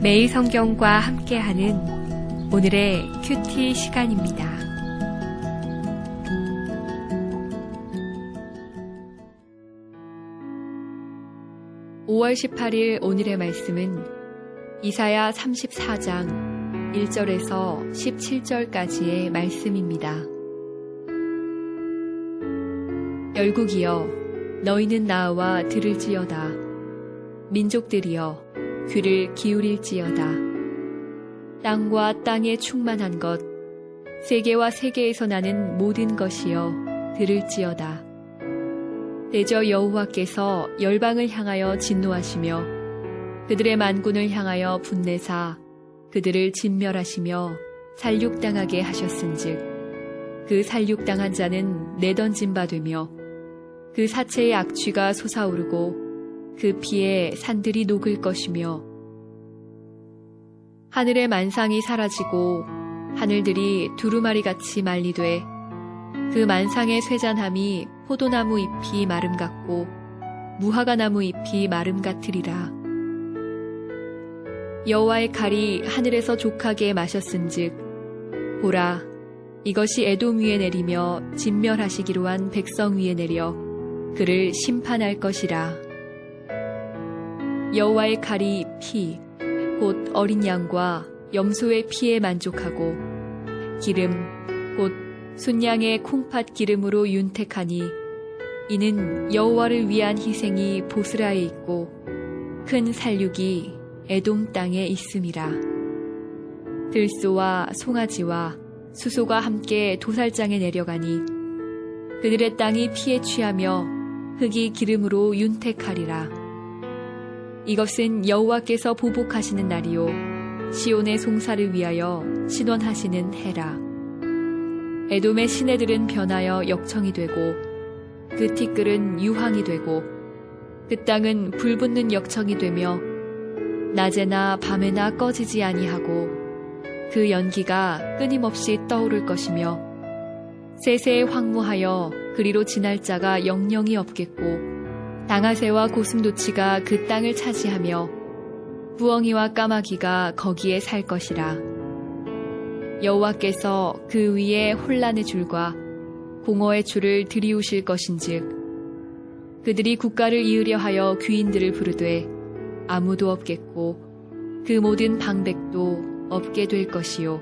매일 성경과 함께하는 오늘의 큐티 시간입니다. (5월 18일) 오늘의 말씀은 이사야 34장 1절에서 17절까지의 말씀입니다. 열국이여 너희는 나와 들을지어다. 민족들이여 귀를 기울일지어다. 땅과 땅에 충만한 것, 세계와 세계에서 나는 모든 것이여 들을지어다. 대저 여호와께서 열방을 향하여 진노하시며 그들의 만군을 향하여 분내사 그들을 진멸하시며 살육당하게 하셨은즉 그 살육당한 자는 내던진 바 되며 그 사체의 악취가 솟아오르고 그 피에 산들이 녹을 것이며 하늘의 만상이 사라지고 하늘들이 두루마리같이 말리되 그 만상의 쇠잔함이 포도나무 잎이 마름 같고 무화과나무 잎이 마름 같으리라. 여호와의 칼이 하늘에서 족하게 마셨은즉 보라 이것이 에돔 위에 내리며 진멸하시기로 한 백성 위에 내려 그를 심판할 것이라. 여호와의 칼이 피, 곧 어린 양과 염소의 피에 만족하고 기름, 곧 순양의 콩팥 기름으로 윤택하니 이는 여호와를 위한 희생이 보스라에 있고 큰 살육이 에돔 땅에 있음이라. 들소와 송아지와 수소가 함께 도살장에 내려가니 그들의 땅이 피에 취하며 흙이 기름으로 윤택하리라. 이것은 여호와께서 보복하시는 날이요 시온의 송사를 위하여 신원하시는 해라. 에돔의 시내들은 변하여 역청이 되고 그 티끌은 유황이 되고 그 땅은 불붙는 역청이 되며 낮에나 밤에나 꺼지지 아니하고 그 연기가 끊임없이 떠오를 것이며 세세에 황무하여 그리로 지날 자가 영영이 없겠고 당아새와 고슴도치가 그 땅을 차지하며 부엉이와 까마귀가 거기에 살 것이라. 여호와께서 그 위에 혼란의 줄과 공허의 줄을 들이우실 것인즉 그들이 국가를 이으려 하여 귀인들을 부르되 아무도 없겠고 그 모든 방백도 없게 될 것이요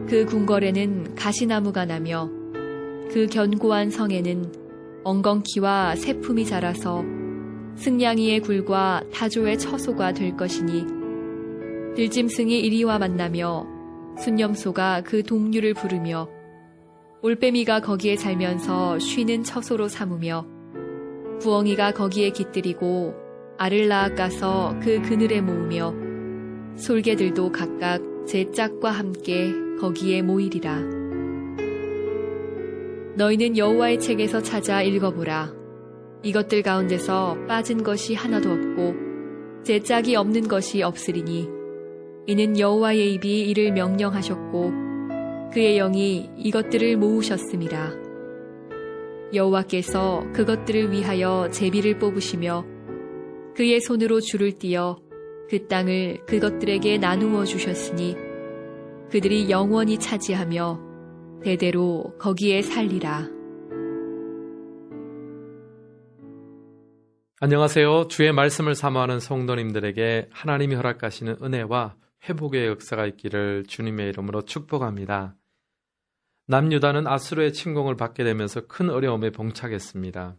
그 궁궐에는 가시나무가 나며 그 견고한 성에는 엉겅퀴와 새품이 자라서 승냥이의 굴과 타조의 처소가 될 것이니 들짐승이 이리와 만나며 순념소가 그 동류를 부르며 올빼미가 거기에 살면서 쉬는 처소로 삼으며 부엉이가 거기에 깃들이고 알을 낳아 까서 그 그늘에 모으며 솔개들도 각각 제 짝과 함께 거기에 모이리라. 너희는 여호와의 책에서 찾아 읽어보라. 이것들 가운데서 빠진 것이 하나도 없고 제 짝이 없는 것이 없으리니 이는 여호와의 입이 이를 명령하셨고 그의 영이 이것들을 모으셨음이라. 여호와께서 그것들을 위하여 제비를 뽑으시며 그의 손으로 줄을 띄어 그 땅을 그것들에게 나누어 주셨으니 그들이 영원히 차지하며 대대로 거기에 살리라. 안녕하세요. 주의 말씀을 사모하는 성도님들에게 하나님이 허락하시는 은혜와 회복의 역사가 있기를 주님의 이름으로 축복합니다. 남유다는 아수르의 침공을 받게 되면서 큰 어려움에 봉착했습니다.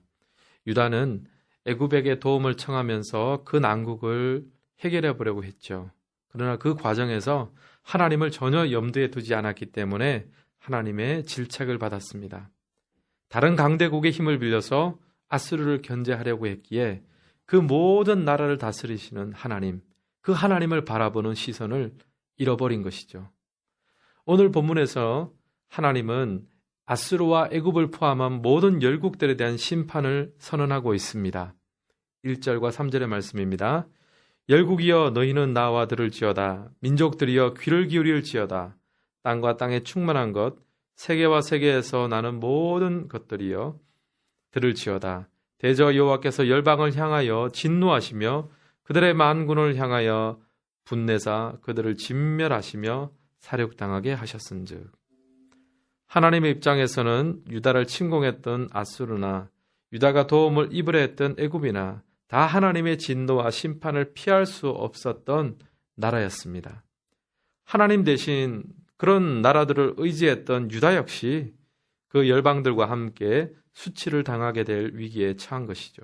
유다는 애굽에게 도움을 청하면서 그 난국을 해결해 보려고 했죠. 그러나 그 과정에서 하나님을 전혀 염두에 두지 않았기 때문에 하나님의 질책을 받았습니다. 다른 강대국의 힘을 빌려서 아수르를 견제하려고 했기에 그 모든 나라를 다스리시는 하나님, 그 하나님을 바라보는 시선을 잃어버린 것이죠. 오늘 본문에서 하나님은 아수르와 애굽을 포함한 모든 열국들에 대한 심판을 선언하고 있습니다. 1절과 3절의 말씀입니다. 열국이여 너희는 나와 들을지어다. 민족들이여 귀를 기울일지어다. 땅과 땅에 충만한 것, 세계와 세계에서 나는 모든 것들이여 들을지어다. 대저 여호와께서 열방을 향하여 진노하시며 그들의 만군을 향하여 분내사 그들을 진멸하시며 사륙당하게 하셨은즉. 하나님의 입장에서는 유다를 침공했던 아수르나 유다가 도움을 입으려 했던 애굽이나 다 하나님의 진노와 심판을 피할 수 없었던 나라였습니다. 하나님 대신 그런 나라들을 의지했던 유다 역시 그 열방들과 함께 수치를 당하게 될 위기에 처한 것이죠.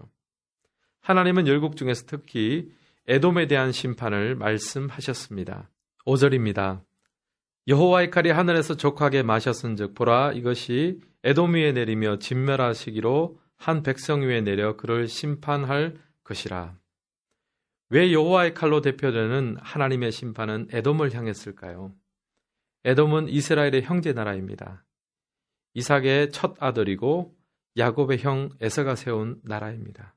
하나님은 열국 중에서 특히 에돔에 대한 심판을 말씀하셨습니다. 5절입니다. 여호와의 칼이 하늘에서 족하게 마셨은즉 보라 이것이 에돔 위에 내리며 진멸하시기로 한 백성 위에 내려 그를 심판할 것이라. 왜 여호와의 칼로 대표되는 하나님의 심판은 에돔을 향했을까요? 에돔은 이스라엘의 형제 나라입니다. 이삭의 첫 아들이고 야곱의 형 에서가 세운 나라입니다.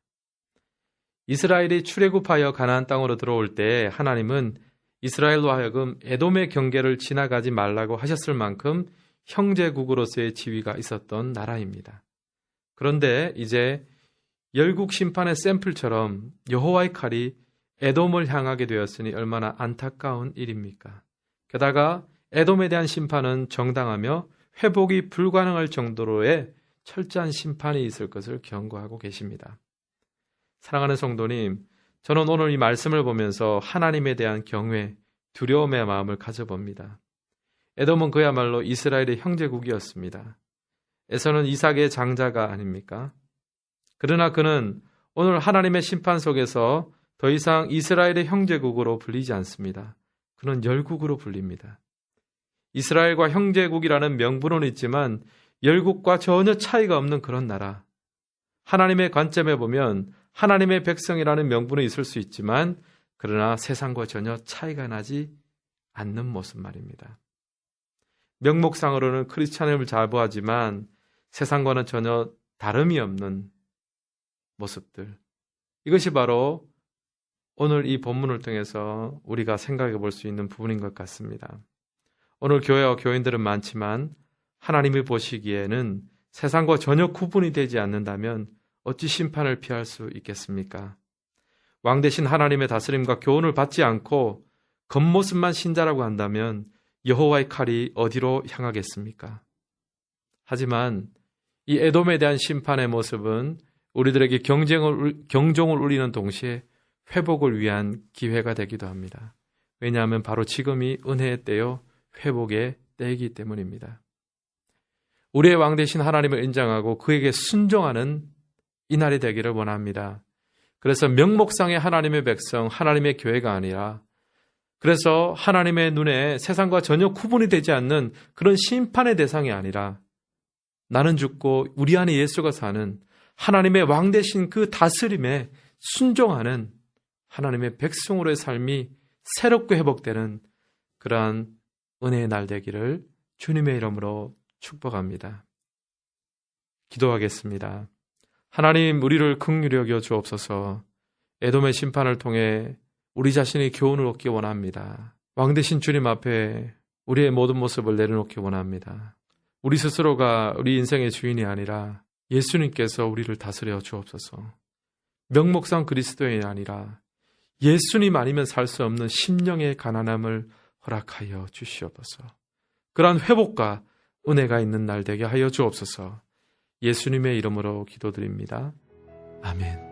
이스라엘이 출애굽하여 가나안 땅으로 들어올 때 하나님은 이스라엘로 하여금 에돔의 경계를 지나가지 말라고 하셨을 만큼 형제국으로서의 지위가 있었던 나라입니다. 그런데 이제 열국 심판의 샘플처럼 여호와의 칼이 에돔을 향하게 되었으니 얼마나 안타까운 일입니까? 게다가 에돔에 대한 심판은 정당하며 회복이 불가능할 정도로의 철저한 심판이 있을 것을 경고하고 계십니다. 사랑하는 성도님, 저는 오늘 이 말씀을 보면서 하나님에 대한 경외, 두려움의 마음을 가져봅니다. 에돔은 그야말로 이스라엘의 형제국이었습니다. 에서는 이삭의 장자가 아닙니까? 그러나 그는 오늘 하나님의 심판 속에서 더 이상 이스라엘의 형제국으로 불리지 않습니다. 그는 열국으로 불립니다. 이스라엘과 형제국이라는 명분은 있지만 열국과 전혀 차이가 없는 그런 나라. 하나님의 관점에 보면 하나님의 백성이라는 명분은 있을 수 있지만 그러나 세상과 전혀 차이가 나지 않는 모습 말입니다. 명목상으로는 크리스찬임을 자부하지만 세상과는 전혀 다름이 없는 모습들. 이것이 바로 오늘 이 본문을 통해서 우리가 생각해 볼 수 있는 부분인 것 같습니다. 오늘 교회와 교인들은 많지만 하나님이 보시기에는 세상과 전혀 구분이 되지 않는다면 어찌 심판을 피할 수 있겠습니까? 왕 대신 하나님의 다스림과 교훈을 받지 않고 겉모습만 신자라고 한다면 여호와의 칼이 어디로 향하겠습니까? 하지만 이 에돔에 대한 심판의 모습은 우리들에게 경종을 울리는 동시에 회복을 위한 기회가 되기도 합니다. 왜냐하면 바로 지금이 은혜의 때요 회복의 때이기 때문입니다. 우리의 왕 대신 하나님을 인정하고 그에게 순종하는 이날이 되기를 원합니다. 그래서 명목상의 하나님의 백성, 하나님의 교회가 아니라 그래서 하나님의 눈에 세상과 전혀 구분이 되지 않는 그런 심판의 대상이 아니라 나는 죽고 우리 안에 예수가 사는 하나님의 왕 대신 그 다스림에 순종하는 하나님의 백성으로의 삶이 새롭게 회복되는 그러한 은혜의 날 되기를 주님의 이름으로 축복합니다. 기도하겠습니다. 하나님, 우리를 긍휼히 여겨 주옵소서. 에돔의 심판을 통해 우리 자신의 교훈을 얻기 원합니다. 왕 대신 주님 앞에 우리의 모든 모습을 내려놓기 원합니다. 우리 스스로가 우리 인생의 주인이 아니라 예수님께서 우리를 다스려 주옵소서. 명목상 그리스도인이 아니라 예수님 아니면 살 수 없는 심령의 가난함을 허락하여 주시옵소서. 그러한 회복과 은혜가 있는 날 되게 하여 주옵소서. 예수님의 이름으로 기도드립니다. 아멘.